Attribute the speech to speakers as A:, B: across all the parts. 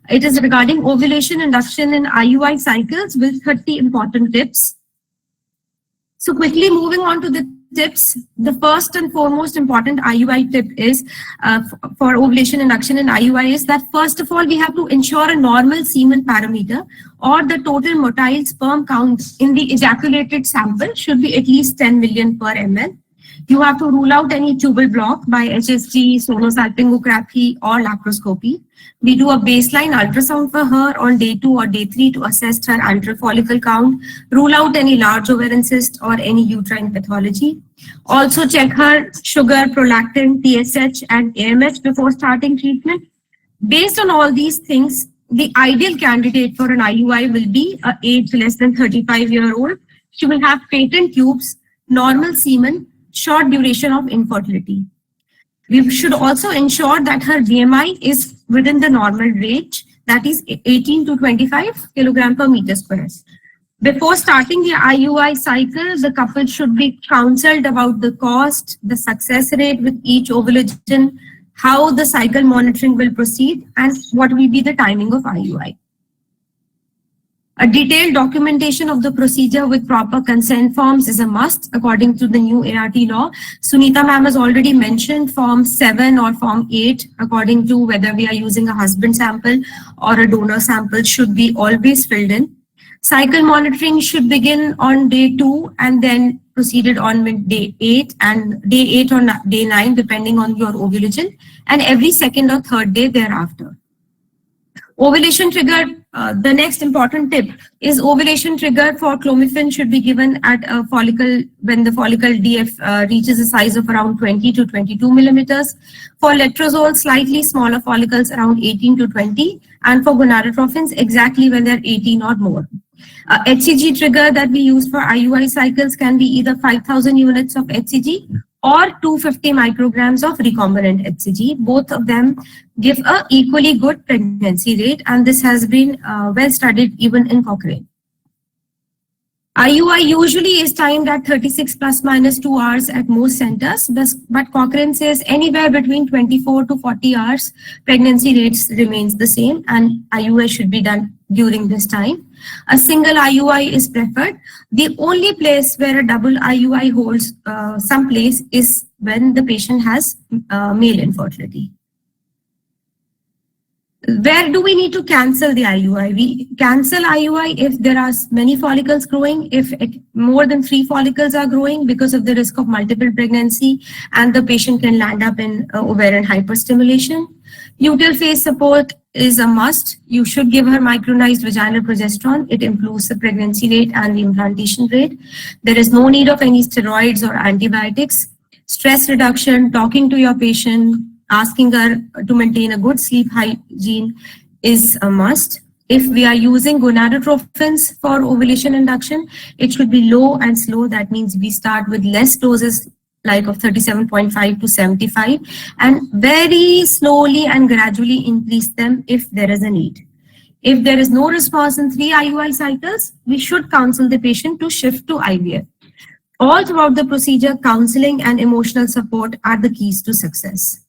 A: It is regarding ovulation induction in IUI cycles with 30 important tips. So quickly moving on to the tips, the first and foremost important IUI tip is for ovulation induction in IUI is that first of all, we have to ensure a normal semen parameter or the total motile sperm count in the ejaculated sample should be at least 10 million per ml. You have to rule out any tubal block by HSG, sonosalpingography or laparoscopy. We do a baseline ultrasound for her on day 2 or day 3 to assess her antral follicle count, rule out any large ovarian cyst or any uterine pathology. Also check her sugar, prolactin, TSH and AMH before starting treatment. Based on all these things, the ideal candidate for an IUI will be an age less than 35-year-old. She will have patent tubes, normal semen, short duration of infertility. We should also ensure that her BMI is within the normal range, that is 18 to 25 kilogram per meter squares. Before starting the IUI cycle, the couple should be counseled about the cost, the success rate with each ovulation, how the cycle monitoring will proceed, and what will be the timing of IUI. A detailed documentation of the procedure with proper consent forms is a must according to the new ART law. Sunita ma'am has already mentioned Form 7 or Form 8 according to whether we are using a husband sample or a donor sample should be always filled in. Cycle monitoring should begin on day 2 and then proceeded on day 8 and day 8 or day 9 depending on your ovulation and every second or third day thereafter. Ovulation trigger, the next important tip is ovulation trigger for clomiphene should be given at a follicle when the follicle DF reaches a size of around 20 to 22 millimeters. For letrozole, slightly smaller follicles around 18 to 20, and for gonadotrophins, exactly when they're 18 or more. HCG trigger that we use for IUI cycles can be either 5,000 units of HCG or 250 micrograms of recombinant HCG. Both of them give a equally good pregnancy rate, and this has been well studied even in Cochrane. IUI usually is timed at 36 plus minus 2 hours at most centers, but Cochrane says anywhere between 24 to 40 hours, pregnancy rates remains the same, and IUI should be done during this time. A single IUI is preferred. The only place where a double IUI holds some place is when the patient has male infertility. Where do we need to cancel the IUI? We cancel IUI if there are many follicles growing, if more than 3 follicles are growing because of the risk of multiple pregnancy and the patient can land up in ovarian hyperstimulation. Luteal phase support is a must. You should give her micronized vaginal progesterone. It improves the pregnancy rate and the implantation rate. There is no need of any steroids or antibiotics. Stress reduction, talking to your patient, asking her to maintain a good sleep hygiene is a must. If we are using gonadotrophins for ovulation induction, it should be low and slow. That means we start with less doses like of 37.5 to 75 and very slowly and gradually increase them if there is a need. If there is no response in 3 IUI cycles, we should counsel the patient to shift to IVF. All throughout the procedure, counseling and emotional support are the keys to success.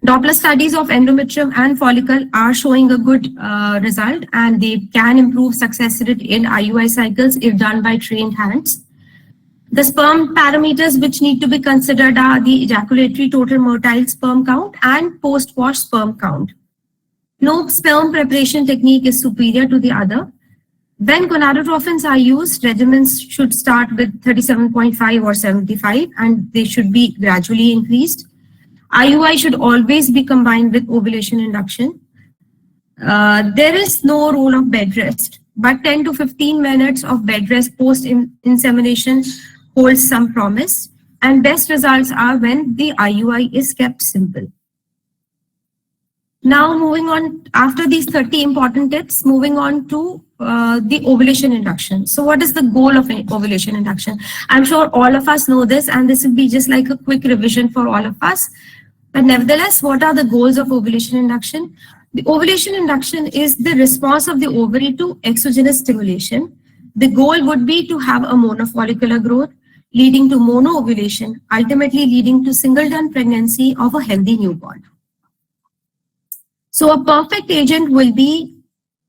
A: Doppler studies of endometrium and follicle are showing a good result, and they can improve success rate in IUI cycles if done by trained hands. The sperm parameters which need to be considered are the ejaculatory total motile sperm count and post-wash sperm count. No sperm preparation technique is superior to the other. When gonadotrophins are used, regimens should start with 37.5 or 75 and they should be gradually increased. IUI should always be combined with ovulation induction. There is no rule of bed rest, but 10 to 15 minutes of bed rest post-insemination holds some promise, and best results are when the IUI is kept simple. Now moving on, after these 30 important tips, moving on to the ovulation induction. So what is the goal of ovulation induction? I'm sure all of us know this, and this will be just like a quick revision for all of us. But nevertheless, what are the goals of ovulation induction? The ovulation induction is the response of the ovary to exogenous stimulation. The goal would be to have a monofollicular growth, leading to monoovulation, ultimately leading to singleton pregnancy of a healthy newborn. So a perfect agent will be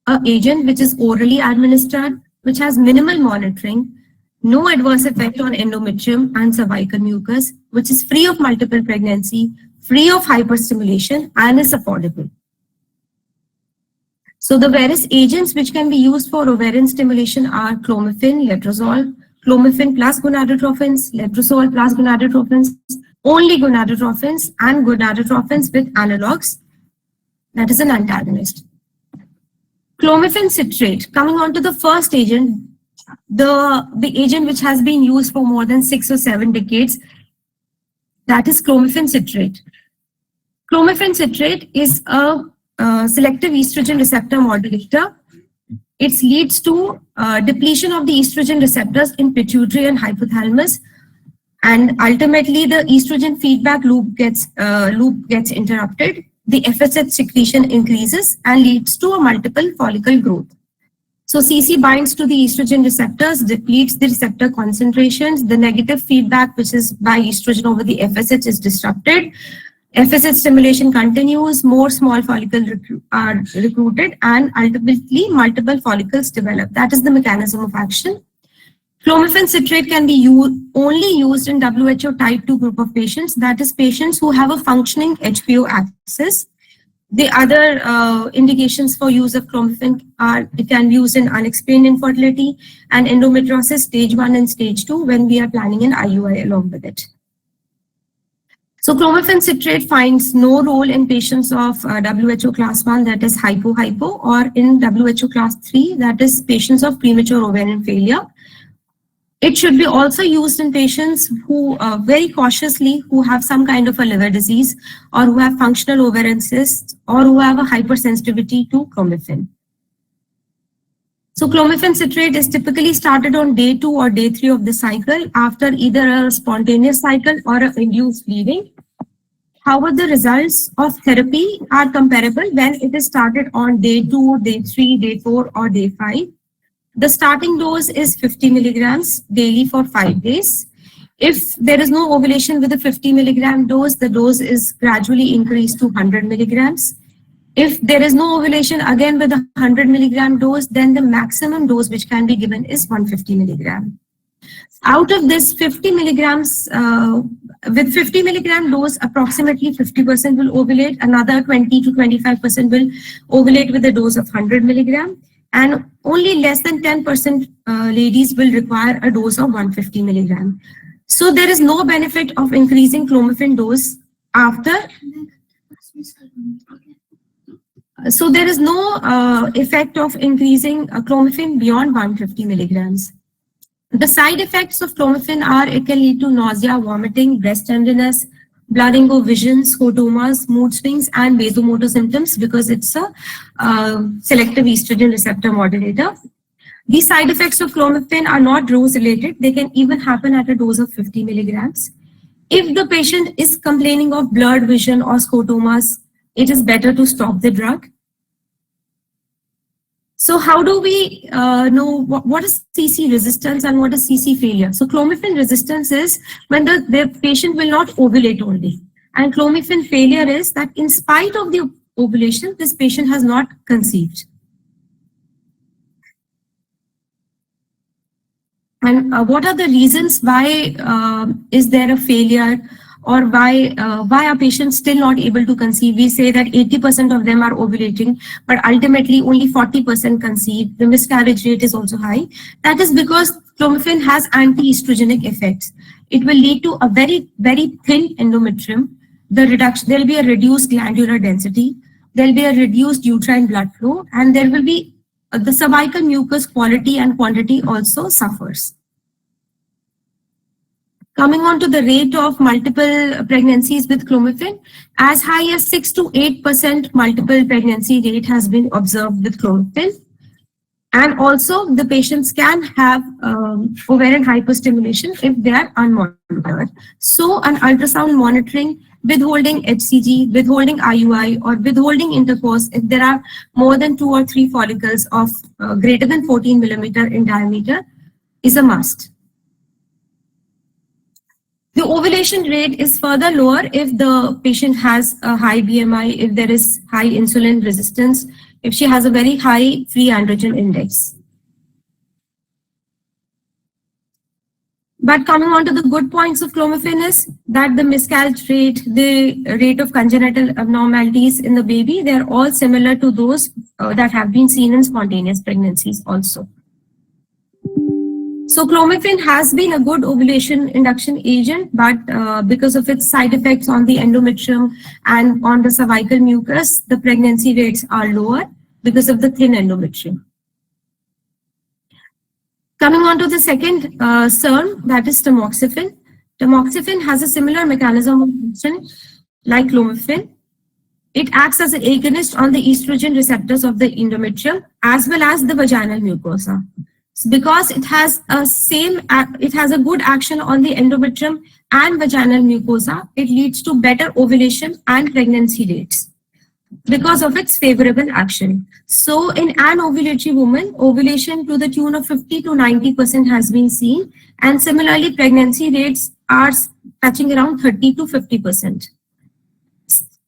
A: an agent which is orally administered, which has minimal monitoring, no adverse effect on endometrium and cervical mucus, which is free of multiple pregnancy, free of hyperstimulation, and is affordable. So the various agents which can be used for ovarian stimulation are clomiphene, letrozole, clomiphene plus gonadotrophins, letrozole plus gonadotrophins, only gonadotrophins, and gonadotrophins with analogs, that is an antagonist. Clomiphene citrate, coming on to the first agent, the agent which has been used for more than 6 or 7 decades, that is clomiphene citrate. Clomiphene citrate is a selective estrogen receptor modulator. It leads to depletion of the estrogen receptors in pituitary and hypothalamus, and ultimately the estrogen feedback loop gets interrupted. The FSH secretion increases and leads to a multiple follicle growth. So CC binds to the estrogen receptors, depletes the receptor concentrations. The negative feedback, which is by estrogen over the FSH, is disrupted. FSH stimulation continues, more small follicles are recruited, and ultimately multiple follicles develop. That is the mechanism of action. Clomiphene citrate can be only used in WHO type 2 group of patients, that is patients who have a functioning HPO axis. The other indications for use of clomiphene are it can be used in unexplained infertility and endometriosis stage 1 and stage 2 when we are planning an IUI along with it. So clomiphene citrate finds no role in patients of WHO class 1, that is hypo, or in WHO class 3, that is patients of premature ovarian failure. It should be also used in patients who very cautiously who have some kind of a liver disease or who have functional ovarian cysts or who have a hypersensitivity to clomiphene. So clomiphene citrate is typically started on day 2 or day 3 of the cycle after either a spontaneous cycle or an induced bleeding. However, the results of therapy are comparable when it is started on day 2, day 3, day 4 or day 5. The starting dose is 50 milligrams daily for 5 days. If there is no ovulation with a 50 milligram dose, the dose is gradually increased to 100 milligrams. If there is no ovulation again with a 100 milligram dose, then the maximum dose which can be given is 150 milligram. Out of this 50 milligrams, with 50 milligram dose, approximately 50% will ovulate, another 20 to 25% will ovulate with a dose of 100 milligram. And only less than 10% ladies will require a dose of 150 milligram. So there is no benefit of increasing clomiphene dose after. So there is no effect of increasing clomiphene beyond 150 milligrams. The side effects of clomiphene are it can lead to nausea, vomiting, breast tenderness, blurring of vision, scotomas, mood swings, and vasomotor symptoms because it's a selective estrogen receptor modulator. These side effects of clomiphene are not dose related. They can even happen at a dose of 50 milligrams. If the patient is complaining of blurred vision or scotomas, it is better to stop the drug. So how do we know what is CC resistance and what is CC failure? So clomiphene resistance is when the patient will not ovulate all day. And clomiphene failure is that in spite of the ovulation, this patient has not conceived. And what are the reasons why is there a failure? Or why are patients still not able to conceive? We say that 80% of them are ovulating, but ultimately only 40% conceive. The miscarriage rate is also high. That is because clomiphene has anti-estrogenic effects. It will lead to a very, very thin endometrium. There will be a reduced glandular density. There will be a reduced uterine blood flow, and there will be the cervical mucus quality and quantity also suffers. Coming on to the rate of multiple pregnancies with clomiphene, as high as 6 to 8% multiple pregnancy rate has been observed with clomiphene. And also the patients can have ovarian hyperstimulation if they are unmonitored. So an ultrasound monitoring, withholding HCG, withholding IUI, or withholding intercourse if there are more than 2 or 3 follicles of greater than 14 millimeter in diameter is a must. The ovulation rate is further lower if the patient has a high BMI, if there is high insulin resistance, if she has a very high free androgen index. But coming on to the good points of clomiphene is that the miscarriage rate, the rate of congenital abnormalities in the baby, they're all similar to those that have been seen in spontaneous pregnancies also. So clomiphene has been a good ovulation induction agent, but because of its side effects on the endometrium and on the cervical mucus, the pregnancy rates are lower because of the thin endometrium. Coming on to the second SERM, that is tamoxifen. Tamoxifen has a similar mechanism of action like clomiphene. It acts as an agonist on the estrogen receptors of the endometrium as well as the vaginal mucosa. Because it has a good action on the endometrium and vaginal mucosa, it leads to better ovulation and pregnancy rates because of its favorable action. So in an ovulatory woman, ovulation to the tune of 50 to 90% has been seen, and similarly pregnancy rates are touching around 30 to 50%.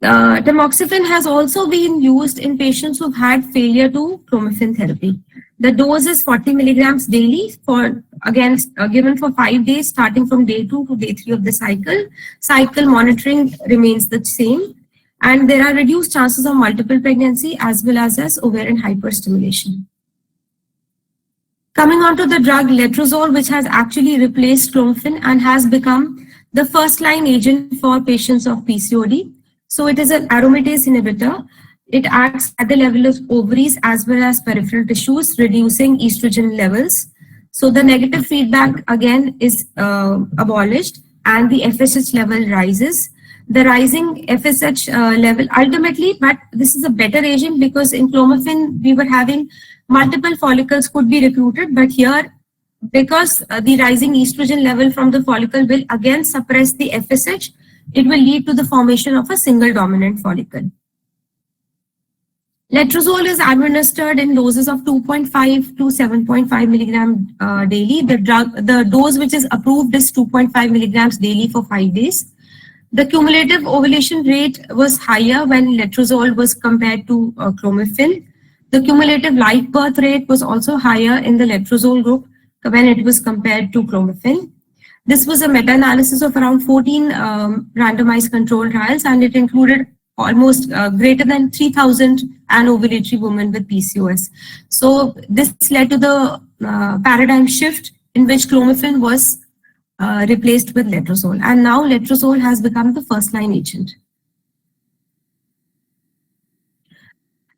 A: Tamoxifen has also been used in patients who've had failure to clomiphene therapy. The dose is 40 milligrams daily for, again, given for 5 days, starting from day 2 to day 3 of the cycle. Cycle monitoring remains the same, and there are reduced chances of multiple pregnancy as well as ovarian hyperstimulation. Coming on to the drug letrozole, which has actually replaced clomiphene and has become the first-line agent for patients of PCOD. So it is an aromatase inhibitor. It acts at the level of ovaries as well as peripheral tissues, reducing estrogen levels. So the negative feedback again is abolished and the FSH level rises. The rising FSH level ultimately, but this is a better agent because in clomiphene we were having multiple follicles could be recruited, but here because the rising estrogen level from the follicle will again suppress the FSH, it will lead to the formation of a single dominant follicle. Letrozole is administered in doses of 2.5 to 7.5 milligram daily. The dose which is approved is 2.5 milligrams daily for 5 days. The cumulative ovulation rate was higher when letrozole was compared to clomiphene. The cumulative live birth rate was also higher in the letrozole group when it was compared to clomiphene. This was a meta-analysis of around 14 randomized control trials, and it included almost greater than 3,000 anovulatory women with PCOS. So this led to the paradigm shift in which clomiphene was replaced with letrozole, and now letrozole has become the first-line agent.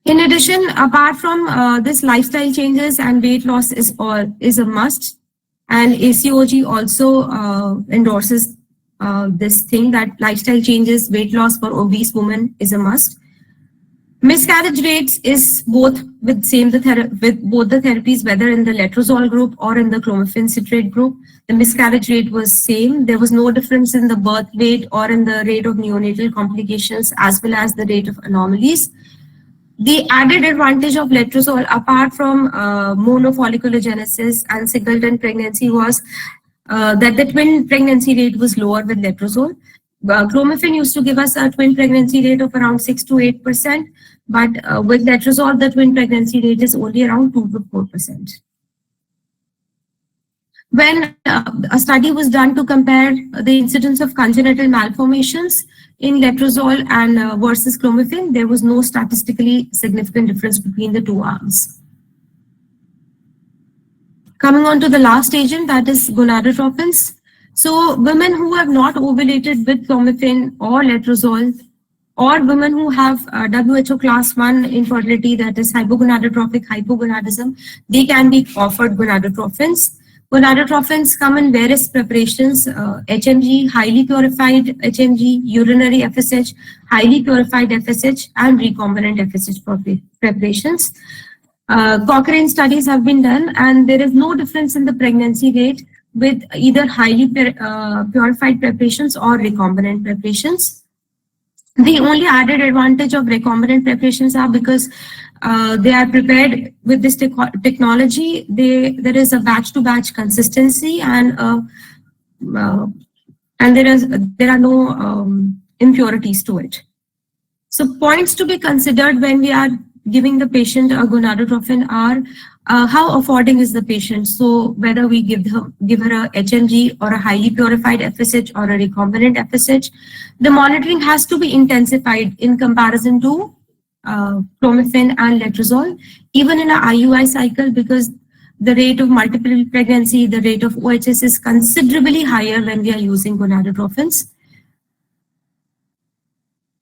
A: In addition, apart from this, lifestyle changes and weight loss is a must, and ACOG also endorses this thing that lifestyle changes, weight loss for obese women is a must. Miscarriage rates is both with both the therapies, whether in the letrozole group or in the clomiphene citrate group. The miscarriage rate was same. There was no difference in the birth weight or in the rate of neonatal complications as well as the rate of anomalies. The added advantage of letrozole, apart from monofolliculogenesis and singleton pregnancy, was that the twin pregnancy rate was lower with letrozole. Clomiphene used to give us a twin pregnancy rate of around 6 to 8%, but with letrozole, the twin pregnancy rate is only around 2 to 4%. When a study was done to compare the incidence of congenital malformations in letrozole and versus clomiphene, there was no statistically significant difference between the two arms. Coming on to the last agent, that is gonadotropins. So women who have not ovulated with clomiphene or letrozole, or women who have WHO class 1 infertility, that is hypogonadotropic hypogonadism, they can be offered gonadotropins. Gonadotropins come in various preparations, HMG, highly purified HMG, urinary FSH, highly purified FSH, and recombinant FSH preparations. Cochrane studies have been done, and there is no difference in the pregnancy rate with either highly purified preparations or recombinant preparations. The only added advantage of recombinant preparations are because they are prepared with this technology. There is a batch-to-batch consistency and and there are no impurities to it. So points to be considered when we are giving the patient a gonadotropin are how affording is the patient. So whether we give her a HMG or a highly purified FSH or a recombinant FSH, the monitoring has to be intensified in comparison to clomiphene and letrozole, even in a IUI cycle, because the rate of multiple pregnancy, the rate of OHS is considerably higher when we are using gonadotrophins.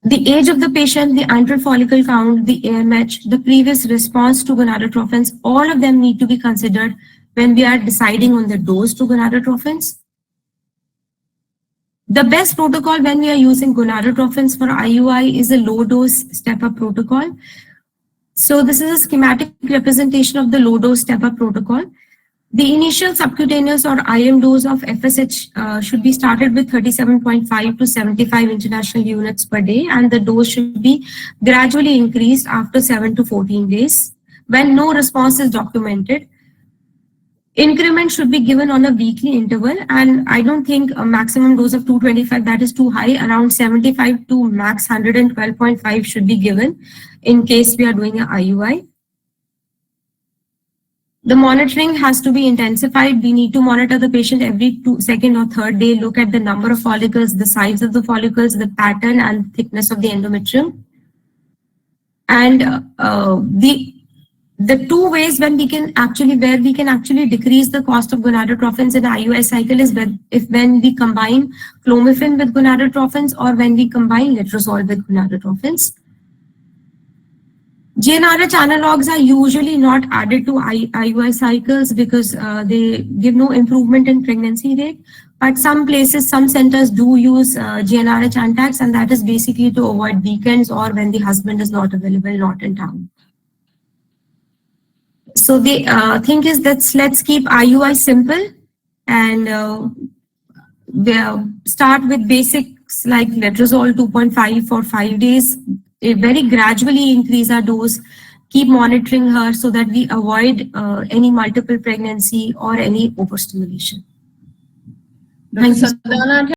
A: The age of the patient, the antral follicle count, the AMH, the previous response to gonadotrophins, all of them need to be considered when we are deciding on the dose to gonadotrophins. The best protocol when we are using gonadotrophins for IUI is a low dose step-up protocol. So this is a schematic representation of the low dose step-up protocol. The initial subcutaneous or IM dose of FSH should be started with 37.5 to 75 international units per day, and the dose should be gradually increased after 7 to 14 days. When no response is documented, increment should be given on a weekly interval, and I don't think a maximum dose of 225, that is too high. Around 75 to max 112.5 should be given in case we are doing an IUI. The monitoring has to be intensified. We need to monitor the patient every second or third day, look at the number of follicles, the size of the follicles, the pattern and thickness of the endometrium. And the two ways when we can actually decrease the cost of gonadotrophins in IUI cycle is when we combine clomiphene with gonadotrophins or when we combine letrozole with gonadotrophins. GnRH analogs are usually not added to IUI cycles because they give no improvement in pregnancy rate. But some places, some centers do use GnRH antags, and that is basically to avoid weekends or when the husband is not available, not in town. So the thing is that let's keep IUI simple and start with basics like letrozole 2.5 for 5 days. Very gradually increase our dose, keep monitoring her so that we avoid any multiple pregnancy or any overstimulation.
B: Thank you.